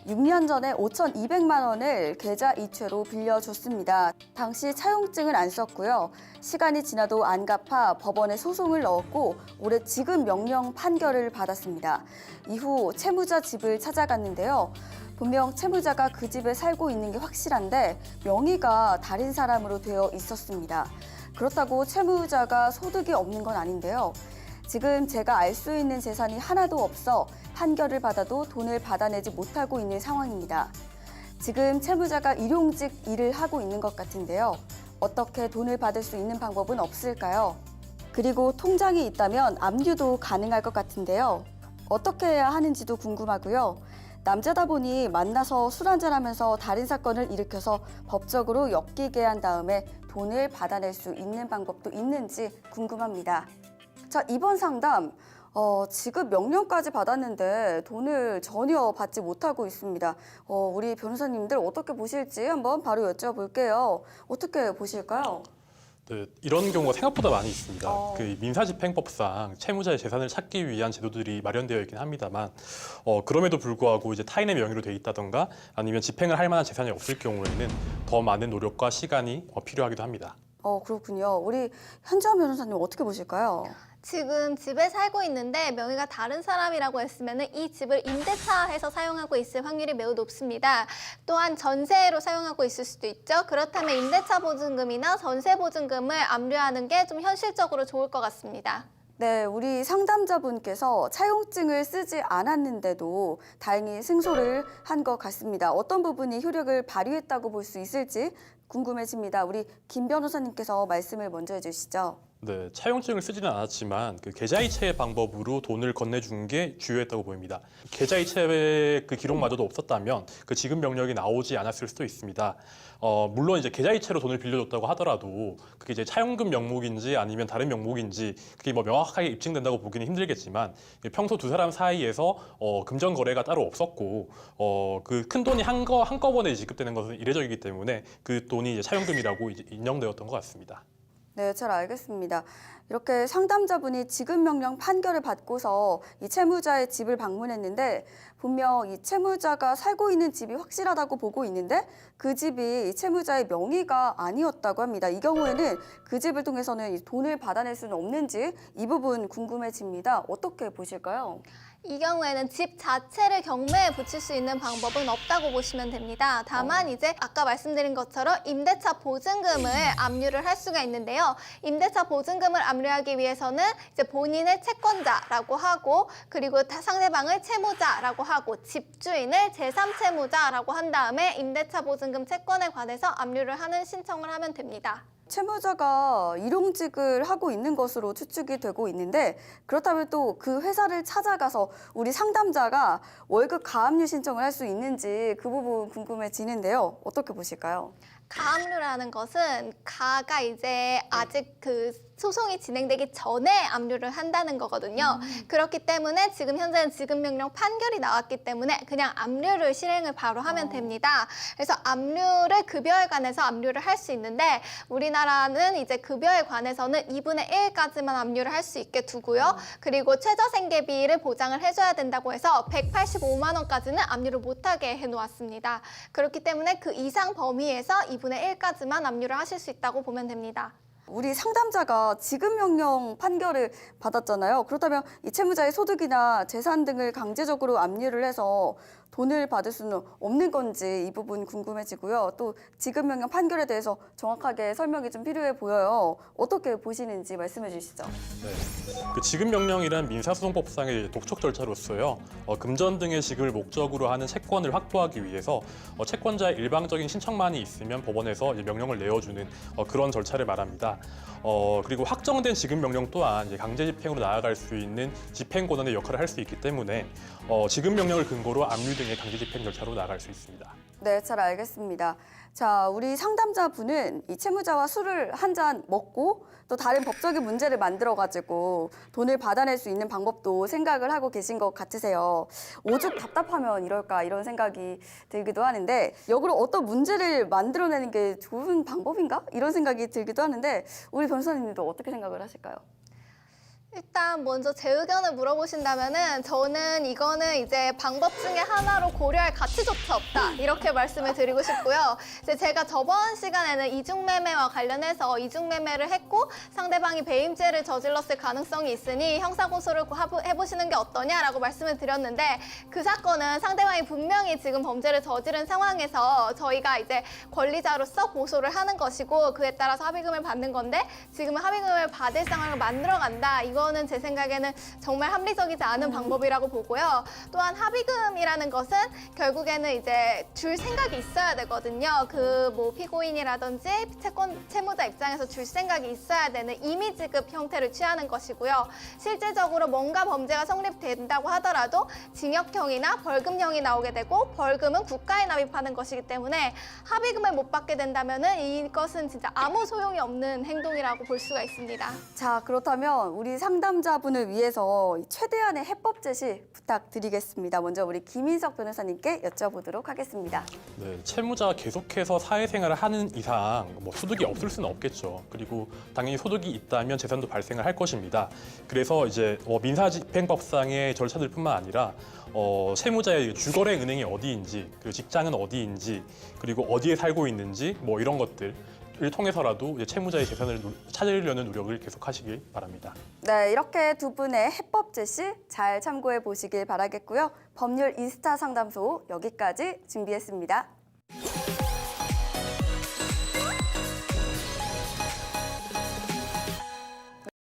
6년 전에 5,200만 원을 계좌 이체로 빌려줬습니다. 당시 차용증은 안 썼고요. 시간이 지나도 안 갚아 법원에 소송을 넣었고 올해 지급 명령 판결을 받았습니다. 이후 채무자 집을 찾아갔는데요. 분명 채무자가 그 집에 살고 있는 게 확실한데 명의가 다른 사람으로 되어 있었습니다. 그렇다고 채무자가 소득이 없는 건 아닌데요. 지금 제가 알 수 있는 재산이 하나도 없어 판결을 받아도 돈을 받아내지 못하고 있는 상황입니다. 지금 채무자가 일용직 일을 하고 있는 것 같은데요. 어떻게 돈을 받을 수 있는 방법은 없을까요? 그리고 통장이 있다면 압류도 가능할 것 같은데요. 어떻게 해야 하는지도 궁금하고요. 남자다 보니 만나서 술 한잔하면서 다른 사건을 일으켜서 법적으로 엮이게 한 다음에 돈을 받아낼 수 있는 방법도 있는지 궁금합니다. 자, 이번 상담 지급 명령까지 받았는데 돈을 전혀 받지 못하고 있습니다. 우리 변호사님들 어떻게 보실지 한번 바로 여쭤볼게요. 어떻게 보실까요? 네, 이런 경우가 생각보다 많이 있습니다. 그 민사집행법상 채무자의 재산을 찾기 위한 제도들이 마련되어 있긴 합니다만 그럼에도 불구하고 이제 타인의 명의로 돼 있다던가 아니면 집행을 할 만한 재산이 없을 경우에는 더 많은 노력과 시간이 필요하기도 합니다. 그렇군요. 우리 현지원 변호사님 어떻게 보실까요? 지금 집에 살고 있는데 명의가 다른 사람이라고 했으면 이 집을 임대차해서 사용하고 있을 확률이 매우 높습니다. 또한 전세로 사용하고 있을 수도 있죠. 그렇다면 임대차 보증금이나 전세 보증금을 압류하는 게 좀 현실적으로 좋을 것 같습니다. 네, 우리 상담자분께서 차용증을 쓰지 않았는데도 다행히 승소를 한 것 같습니다. 어떤 부분이 효력을 발휘했다고 볼 수 있을지 궁금해집니다. 우리 김 변호사님께서 말씀을 먼저 해주시죠. 네, 차용증을 쓰지는 않았지만 그 계좌이체 방법으로 돈을 건네준 게 주요했다고 보입니다. 계좌이체의 그 기록마저도 없었다면 그 지급 명령이 나오지 않았을 수도 있습니다. 물론 이제 계좌이체로 돈을 빌려줬다고 하더라도 그게 이제 차용금 명목인지 아니면 다른 명목인지 그게 뭐 명확하게 입증된다고 보기는 힘들겠지만 평소 두 사람 사이에서 금전 거래가 따로 없었고 그 큰 돈이 한꺼번에 지급되는 것은 이례적이기 때문에 그 돈이 이제 차용금이라고 이제 인정되었던 것 같습니다. 네, 잘 알겠습니다. 이렇게 상담자분이 지급 명령 판결을 받고서 이 채무자의 집을 방문했는데 분명 이 채무자가 살고 있는 집이 확실하다고 보고 있는데 그 집이 이 채무자의 명의가 아니었다고 합니다. 이 경우에는 그 집을 통해서는 이 돈을 받아낼 수는 없는지 이 부분 궁금해집니다. 어떻게 보실까요? 이 경우에는 집 자체를 경매에 붙일 수 있는 방법은 없다고 보시면 됩니다. 다만 이제 아까 말씀드린 것처럼 임대차 보증금을 압류를 할 수가 있는데요. 임대차 보증금을 압류하기 위해서는 이제 본인을 채권자라고 하고 그리고 상대방을 채무자라고 하고 집주인을 제3채무자라고 한 다음에 임대차 보증금 채권에 관해서 압류를 하는 신청을 하면 됩니다. 채무자가 일용직을 하고 있는 것으로 추측이 되고 있는데 그렇다면 또 그 회사를 찾아가서 우리 상담자가 월급 가압류 신청을 할 수 있는지 그 부분 궁금해지는데요. 어떻게 보실까요? 가압류라는 것은 가가 이제 아직 그 소송이 진행되기 전에 압류를 한다는 거거든요. 그렇기 때문에 지금 현재는 지급명령 판결이 나왔기 때문에 그냥 압류를 실행을 바로 하면 됩니다. 그래서 압류를 급여에 관해서 압류를 할 수 있는데 우리나라는 이제 급여에 관해서는 2분의 1까지만 압류를 할 수 있게 두고요. 그리고 최저생계비를 보장을 해줘야 된다고 해서 185만 원까지는 압류를 못하게 해놓았습니다. 그렇기 때문에 그 이상 범위에서 2분의 1까지만 압류를 하실 수 있다고 보면 됩니다. 우리 상담자가 지급 명령 판결을 받았잖아요. 그렇다면 이 채무자의 소득이나 재산 등을 강제적으로 압류를 해서 돈을 받을 수는 없는 건지 이 부분 궁금해지고요. 또 지급 명령 판결에 대해서 정확하게 설명이 좀 필요해 보여요. 어떻게 보시는지 말씀해 주시죠. 네, 그 지급 명령이란 민사소송법상의 독촉 절차로서요. 금전 등의 지급을 목적으로 하는 채권을 확보하기 위해서 채권자의 일방적인 신청만이 있으면 법원에서 이제 명령을 내어주는 그런 절차를 말합니다. 그리고 확정된 지급 명령 또한 이제 강제 집행으로 나아갈 수 있는 집행 권한의 역할을 할 수 있기 때문에 지급 명령을 근거로 압류 등의 강제 집행 절차로 나아갈 수 있습니다. 네, 잘 알겠습니다. 자, 우리 상담자분은 이 채무자와 술을 한 잔 먹고 또 다른 법적인 문제를 만들어가지고 돈을 받아낼 수 있는 방법도 생각을 하고 계신 것 같으세요. 오죽 답답하면 이럴까 이런 생각이 들기도 하는데 역으로 어떤 문제를 만들어내는 게 좋은 방법인가? 이런 생각이 들기도 하는데 우리 변호사님도 어떻게 생각을 하실까요? 일단 먼저 제 의견을 물어보신다면은 저는 이거는 이제 방법 중에 하나로 고려할 가치조차 없다 이렇게 말씀을 드리고 싶고요. 이제 제가 저번 시간에는 이중매매와 관련해서 이중매매를 했고 상대방이 배임죄를 저질렀을 가능성이 있으니 형사고소를 해보시는 게 어떠냐라고 말씀을 드렸는데 그 사건은 상대방이 분명히 지금 범죄를 저지른 상황에서 저희가 이제 권리자로서 고소를 하는 것이고 그에 따라서 합의금을 받는 건데 지금은 합의금을 받을 상황을 만들어간다. 이거는 제 생각에는 정말 합리적이지 않은 방법이라고 보고요. 또한 합의금이라는 것은 결국에는 이제 줄 생각이 있어야 되거든요. 그 뭐 피고인이라든지 채무자 입장에서 줄 생각이 있어야 되는 임의 지급 형태를 취하는 것이고요. 실질적으로 뭔가 범죄가 성립된다고 하더라도 징역형이나 벌금형이 나오게 되고 벌금은 국가에 납입하는 것이기 때문에 합의금을 못 받게 된다면은 이것은 진짜 아무 소용이 없는 행동이라고 볼 수가 있습니다. 자, 그렇다면 우리 상담자분을 위해서 최대한의 해법 제시 부탁드리겠습니다. 먼저 우리 김인석 변호사님께 여쭤보도록 하겠습니다. 네, 채무자가 계속해서 사회생활을 하는 이상 뭐 소득이 없을 수는 없겠죠. 그리고 당연히 소득이 있다면 재산도 발생을 할 것입니다. 그래서 이제 민사집행법상의 절차들 뿐만 아니라 채무자의 주거래 은행이 어디인지, 그리고 직장은 어디인지, 그리고 어디에 살고 있는지 뭐 이런 것들을 통해서라도 이제 채무자의 재산을 찾으려는 노력을 계속하시길 바랍니다. 네, 이렇게 두 분의 해법 제시 잘 참고해 보시길 바라겠고요. 법률 이스타 상담소 여기까지 준비했습니다.